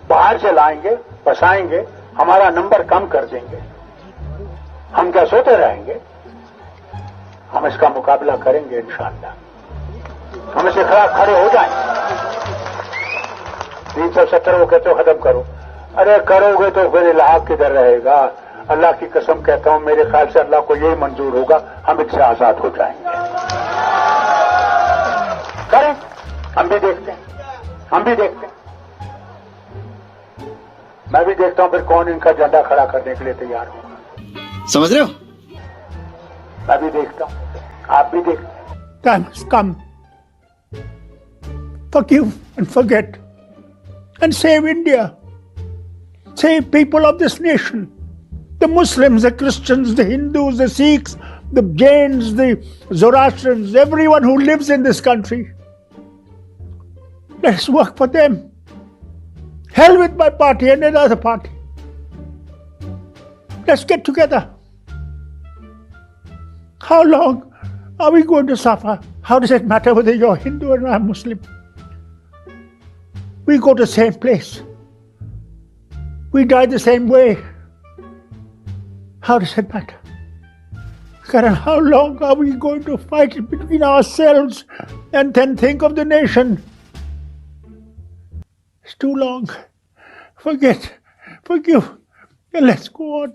बाहर से लाएंगे, बसाएंगे, हमारा नंबर कम कर देंगे। हम क्या सोते रहेंगे? हम इसका मुकाबला करेंगे इंशाअल्लाह। हम इसके खिलाफ खड़े हो जाएंगे। 317 वो कहते हो खत्म करो। अरे करोगे तो फिर इलाहा किधर रहेगा? अल्लाह की कसम कहता हूं, मेरे ख्याल से अल्लाह को यही मंजूर होगा, हम इससे आजाद हो जाएंगे। करें, हम भी देखते हैं, हम भी देखते हैं। मैं भी देखता हूं फिर कौन इनका झंडा खड़ा करने के लिए तैयार होगा। समझ रहे हो? मैं भी देखता हूं, आप भी देखते हैं। Time has come. Forgive and forget. And save India. Save people of this nation. The Muslims, the Christians, the Hindus, the Sikhs, the Jains, the Zoroastrians, everyone who lives in this country. Let's work for them. Hell with my party and another party. Let's get together. How long are we going to suffer? How does it matter whether you're Hindu or I'm Muslim? We go to the same place. We die the same way. How does it matter? Karan, how long are we going to fight between ourselves and then think of the nation? It's too long. Forget, forgive, and let's go on.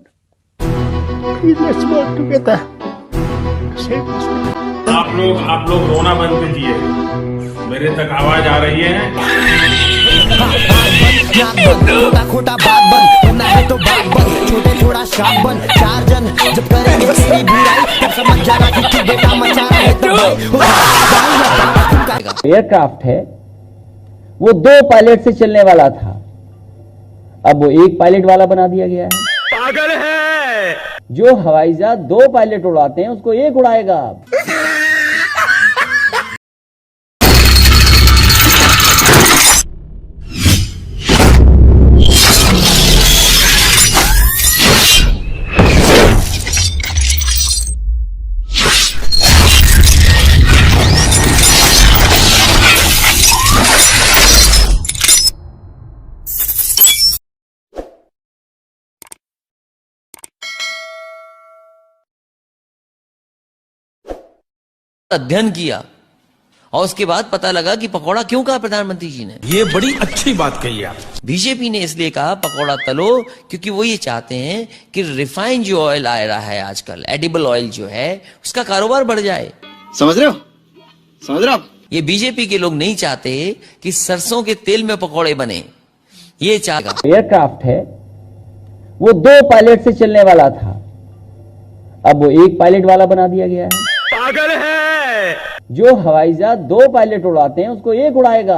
Please, let's work together to save this nation. आप लोग रोना बंद कीजिए। मेरे तक आवाज आ रही है। खोटा बात बन, होना है तो बात बन, छोटे थोड़ा शाप बन, चार जन जब करेंगे तेरी बुराई तब समझ जाना कि तू बेटा मचा है तो एयरक्राफ्ट है वो 2 पायलट से चलने वाला था, अब वो 1 पायलट वाला बना दिया गया है। पागल है। जो हवाई जहाज 2 पायलट उड़ाते हैं उसको 1 उड़ाएगा। अध्ययन किया और उसके बाद पता लगा कि पकौड़ा क्यों कहा प्रधानमंत्री जी ने। ये बड़ी अच्छी बात कही आप। बीजेपी ने इसलिए कहा पकौड़ा तलो क्योंकि वो ये चाहते हैं कि रिफाइंड जो ऑयल आ रहा है आजकल, एडिबल ऑयल जो है, उसका कारोबार बढ़ जाए। समझ रहे हो? समझ रहे हो? ये बीजेपी के लोग नहीं चाहते कि सरसों के तेल में पकौड़े बने। ये चाहेगा। एयरक्राफ्ट है वो 2 पायलट से चलने वाला था, अब वो 1 पायलट वाला बना दिया गया है। पागल है। जो हवाई जहाज 2 पायलट उड़ाते हैं उसको 1 उड़ाएगा।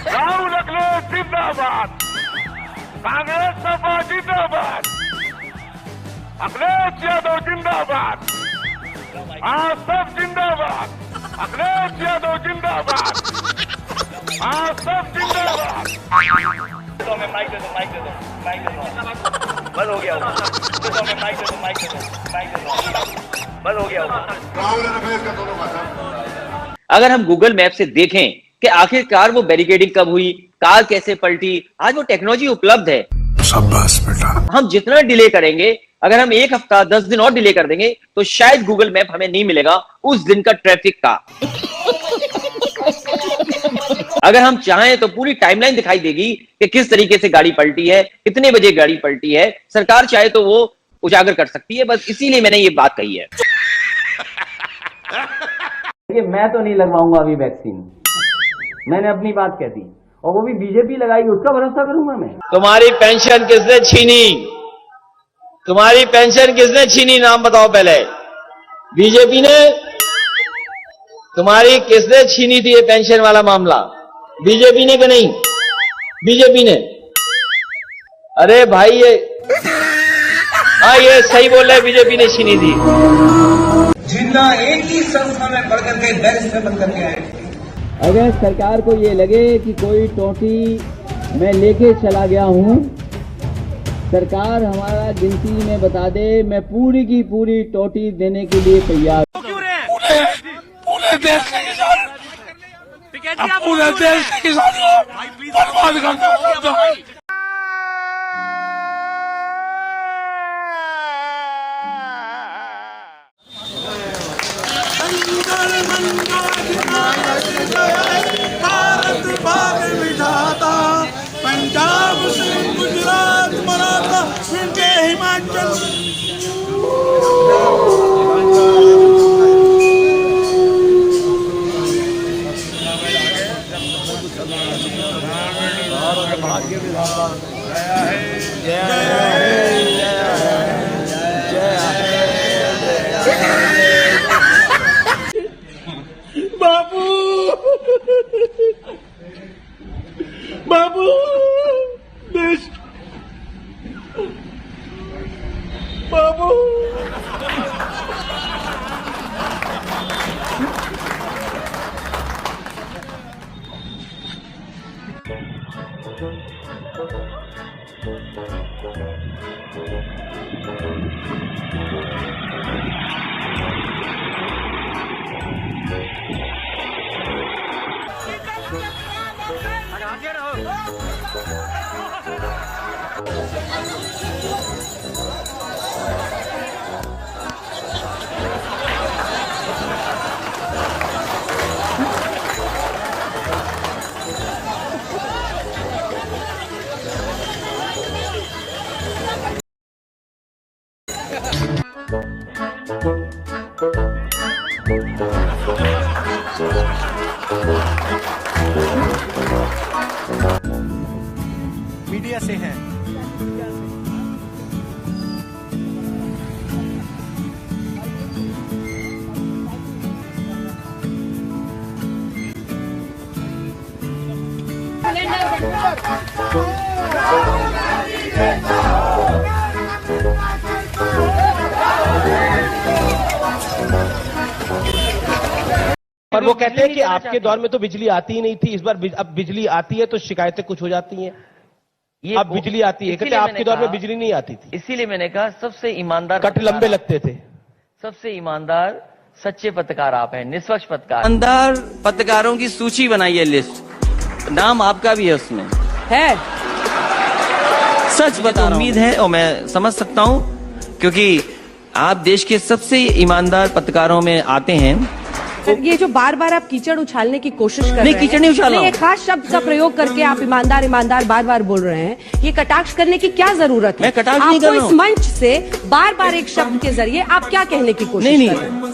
राहुल अखिलेश जिंदाबाद, कांग्रेस सपा जिंदाबाद, अखिलेश यादव जिंदाबाद, आप सब जिंदाबाद, अखिलेश यादव जिंदाबाद, आप सब जिंदाबाद। माइक दे दो, माइक दे दो, माइक दे दो। बंद हो गया होगा। माइक दे दो, माइक दे दो, माइक दे दो। बंद हो गया होगा। अगर हम गूगल मैप से देखें कि आखिरकार वो बैरिकेडिंग कब हुई, कार कैसे पलटी, आज वो टेक्नोलॉजी उपलब्ध है। शाबाश बेटा। हम जितना डिले करेंगे, अगर हम 1 हफ्ता 10 दिन और डिले कर देंगे तो शायद गूगल मैप हमें नहीं मिलेगा उस दिन का ट्रैफिक का। अगर हम चाहें तो पूरी टाइमलाइन दिखाई देगी कि किस तरीके से गाड़ी पलटी है, कितने बजे गाड़ी पलटी है। सरकार चाहे तो वो उजागर कर सकती है, बस इसीलिए मैंने ये बात कही है। देखिए, मैं तो नहीं लगवाऊंगा अभी वैक्सीन, मैंने अपनी बात कह दी, और वो भी बीजेपी लगाएगी उसका भरोसा करूंगा मैं। तुम्हारी पेंशन किसने छीनी? तुम्हारी पेंशन किसने छीनी? नाम बताओ पहले। बीजेपी ने? तुम्हारी किसने छीनी थी ये पेंशन वाला मामला? बीजेपी ने कि नहीं? बीजेपी ने। अरे भाई ये, हाँ ये सही बोल रहे, बीजेपी ने छीनी थी। जिन्ना एक ही संस्था में पढ़ करके बैरिस्टर बन करके आए। अगर सरकार को ये लगे कि कोई टोटी मैं लेके चला गया हूं, सरकार हमारा गिनती में बता दे, मैं पूरी की पूरी टोटी देने के लिए तैयार। पूरे देश अब पूरे देश के किसानों को बर्बाद कर दो। भारत भाग विधाता, पंजाब से गुजरात मराठा फिर हिमाचल। बाबू बाबू देश बाबू मीडिया से हैं। पर वो कहते हैं कि आपके दौर में तो बिजली आती ही नहीं थी, इस बार अब बिजली आती है तो शिकायतें कुछ हो जाती हैं। अब बिजली आती है, कहते आपके दौर में बिजली नहीं आती थी। इसीलिए मैंने कहा सबसे ईमानदार कट लंबे लगते थे। सबसे ईमानदार सच्चे पत्रकार आप हैं, निष्पक्ष पत्रकार। ईमानदार पत्रकारों की सूची बनाइए, लिस्ट, नाम आपका भी है उसमें है। सच बता, उम्मीद है और मैं समझ सकता हूं क्योंकि आप देश के सबसे ईमानदार पत्रकारों में आते हैं। ये जो बार बार आप कीचड़ उछालने की कोशिश कर रहे हैं, कीचड़ नहीं उछाल रहा हूं। एक खास शब्द का प्रयोग करके आप ईमानदार ईमानदार बार बार बोल रहे हैं, ये कटाक्ष करने की क्या जरूरत है? मैं कटाक्ष नहीं कर रहा हूं। इस मंच से बार बार एक शब्द के जरिए आप क्या कहने की कोशिश कर रहे हैं?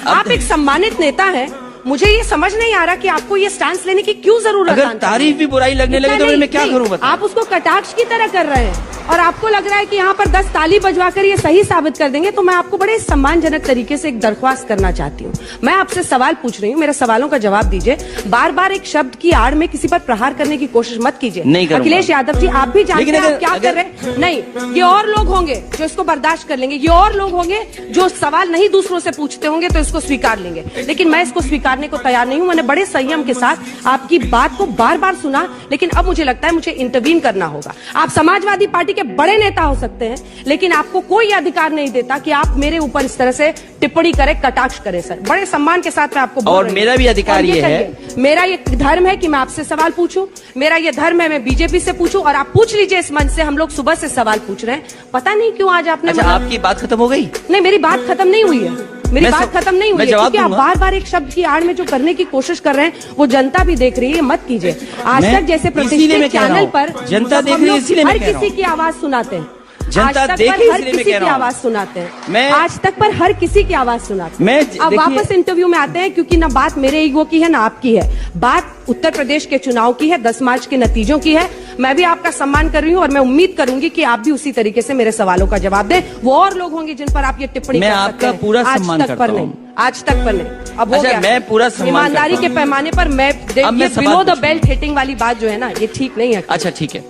आप एक सम्मानित नेता हैं, मुझे ये समझ नहीं आ रहा कि आपको ये स्टैंड लेने की क्यों जरूरत है? अगर तारीफ भी बुराई लगने लगे तो मैं क्या करूं? आप उसको कटाक्ष की तरह कर रहे हैं और आपको लग रहा है कि यहाँ पर 10 ताली बजवाकर ये सही साबित कर देंगे, तो मैं आपको बड़े सम्मानजनक तरीके से एक दरख्वास्त करना चाहती हूँ। मैं आपसे सवाल पूछ रही हूँ, मेरे सवालों का जवाब दीजिए। बार बार एक शब्द की आड़ में किसी पर प्रहार करने की कोशिश मत कीजिए। अखिलेश यादव जी, आप भी जानते हैं आप क्या कर रहे हैं। नहीं, ये और लोग होंगे जो इसको बर्दाश्त कर लेंगे, ये और लोग होंगे जो सवाल नहीं दूसरों से पूछते होंगे तो इसको स्वीकार लेंगे, लेकिन मैं इसको स्वीकारने को तैयार नहीं हूँ। मैंने बड़े संयम के साथ आपकी बात को बार बार सुना, लेकिन अब मुझे लगता है मुझे इंटरवीन करना होगा। आप समाजवादी पार्टी के बड़े नेता हो सकते हैं, लेकिन आपको कोई अधिकार नहीं देता कि आप मेरे ऊपर इस तरह से टिप्पणी करें, कटाक्ष करें। सर, बड़े सम्मान के साथ मैं आपको बोल रही हूं। मेरा भी अधिकार ये है, मेरा ये धर्म है कि मैं आपसे सवाल पूछूं, मेरा ये धर्म है मैं बीजेपी से पूछूं, और आप पूछ लीजिए इस मंच से। हम लोग सुबह से सवाल पूछ रहे हैं, पता नहीं क्यों आज आपने। अच्छा, आपकी बात खत्म हो गई? नहीं, मेरी बात खत्म नहीं हुई है, मेरी बात खत्म नहीं हुई है, क्योंकि आप बार बार एक शब्द की आड़ में जो करने की कोशिश कर रहे हैं वो जनता भी देख रही है। मत कीजिए। आज तक जैसे प्रतिष्ठित चैनल पर जनता देख रही है, इसीलिए हर किसी की आवाज सुनाते हैं, जनता देख रही है, हर किसी की आवाज सुनाते हैं, आज तक पर हर किसी की आवाज सुनाते हैं। अब वापस इंटरव्यू में आते हैं, क्योंकि ना बात मेरे ईगो की है ना आपकी है, बात उत्तर प्रदेश के चुनाव की है, 10 मार्च के नतीजों की है। मैं भी आपका सम्मान कर रही हूँ और मैं उम्मीद करूंगी कि आप भी उसी तरीके से मेरे सवालों का जवाब दें। वो और लोग होंगे जिन पर आप ये टिप्पणी कर सकते हैं। मैं आपका पूरा सम्मान करता हूं। आज तक पर नहीं, अब हो गया। मैं पूरा सम्मान ईमानदारी के पैमाने पर मैं बिलो द बेल्ट हिटिंग वाली बात जो है ना, ये ठीक नहीं है। अच्छा ठीक है,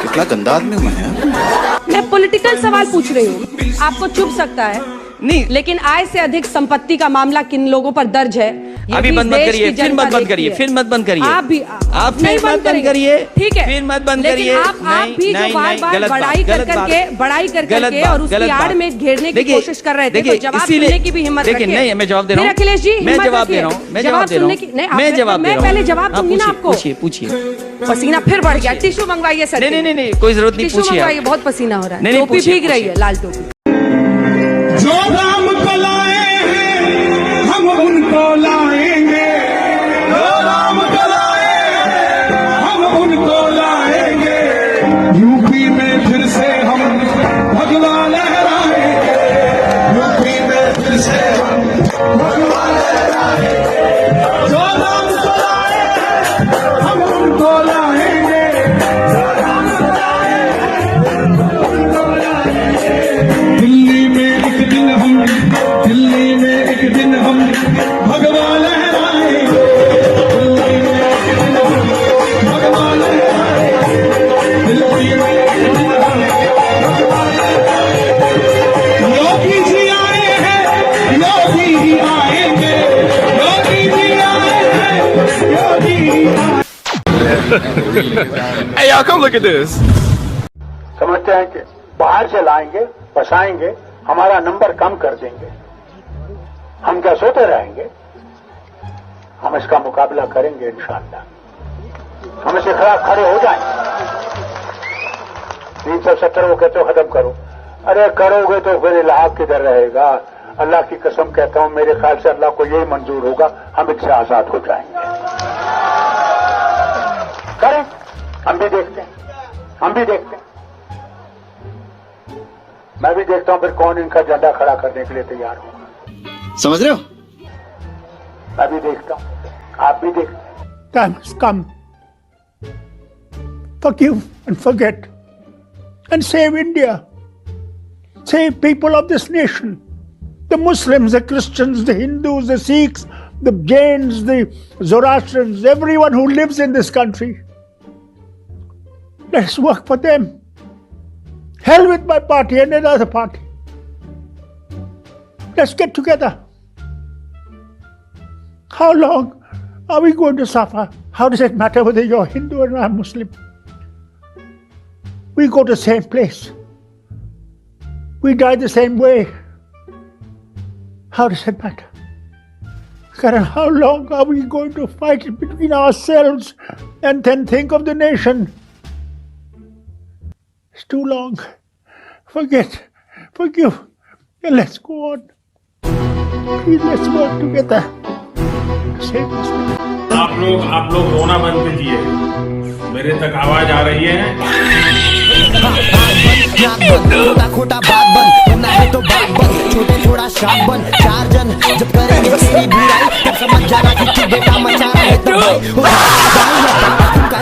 कितना गंदा आदमी मैं है। मैं पॉलिटिकल सवाल पूछ रही हूँ, आपको चुभ सकता है, नहीं। लेकिन आय से अधिक संपत्ति का मामला किन लोगों पर दर्ज है अभी बंद मत करिए, फिर मत बंद करिए, फिर मत बंद करिए। आप भी आप नहीं फिर मत बंद करिए, ठीक है, फिर मत बंद करिए। आप भी जो बार-बार बड़ाई कर करके और उसकी आड़ में घेरने की कोशिश कर रहे थे, तो जवाब सुनने की भी हिम्मत रखिए। नहीं, मैं जवाब दे रहा हूँ अखिलेश जी, मैं जवाब दे रहा हूँ, मैं जवाब दे रहा हूँ, मैं पहले जवाब दूंगी ना आपको। पूछिए। पसीना फिर बढ़ गया, टिश्यू मंगवाइए सर। नहीं, कोई जरूरत नहीं, टिश्यू पूछिए। मंगवाइए, बहुत पसीना हो रहा है, नहीं, टोपी भीग रही है, लाल टोपी। जो राम को लाए हैं हम उनको लाएंगे, जो राम को लाए हैं हम उनको लाएंगे। यूपी में फिर से हम भगवा लहराएंगे, यूपी में फिर से हम भगवा लहराएंगे। जो राम को लाए हैं हम उनको लाएंगे, जो राम को लाए हैं हम उनको लाएंगे। दिल्ली में एक दिन हम भगवा लहराएंगे, दिल्ली में एक दिन हम भगवा लहराएंगे, दिल्ली में एक दिन हम भगवा लहराएंगे। योगी जी आए हैं, योगी ही आएंगे, योगी जी आए हैं, योगी ही आएंगे। Hey, y'all, come look at this. समझते हैं कि बाहर से लाएंगे, बसाएंगे, हमारा नंबर कम कर देंगे। हम क्या सोते रहेंगे? हम इसका मुकाबला करेंगे इंशाअल्लाह। हम इसके खिलाफ खड़े हो जाएंगे। 370 को कहते हो खत्म करो, अरे करोगे तो फिर इलाहा किधर रहेगा? अल्लाह की कसम कहता हूं, मेरे ख्याल से अल्लाह को यही मंजूर होगा, हम इससे आजाद हो जाएंगे। करें, हम भी देखते हैं। मैं भी देखता हूं फिर कौन इनका झंडा खड़ा करने के लिए तैयार होगा। समझ रहे हो? मैं भी देखता हूं, आप भी देखते हैं। Time has come. Forgive and forget and save India. Save people of this nation. The Muslims, the Christians, the Hindus, the Sikhs, the Jains, the Zoroastrians, everyone who lives in this country. Let's work for them. Hell with my party and another party. Let's get together. How long are we going to suffer? How does it matter whether you're Hindu or I'm Muslim? We go to the same place. We die the same way. How does it matter? Karan, how long are we going to fight between ourselves and then think of the nation? It's too long. Forget, forgive, and let's go on. Please, let's work together. Save this nation. आप लोग रोना बंद कीजिए, मेरे तक आवाज आ रही है। खोटा खोटा बात बन, होना है तो बात बन, छोटे थोड़ा शाप बन, 4 जन जब करेंगे तेरी बुराई तब समझ जाना कि तू बेटा मचा रहा है तबाही।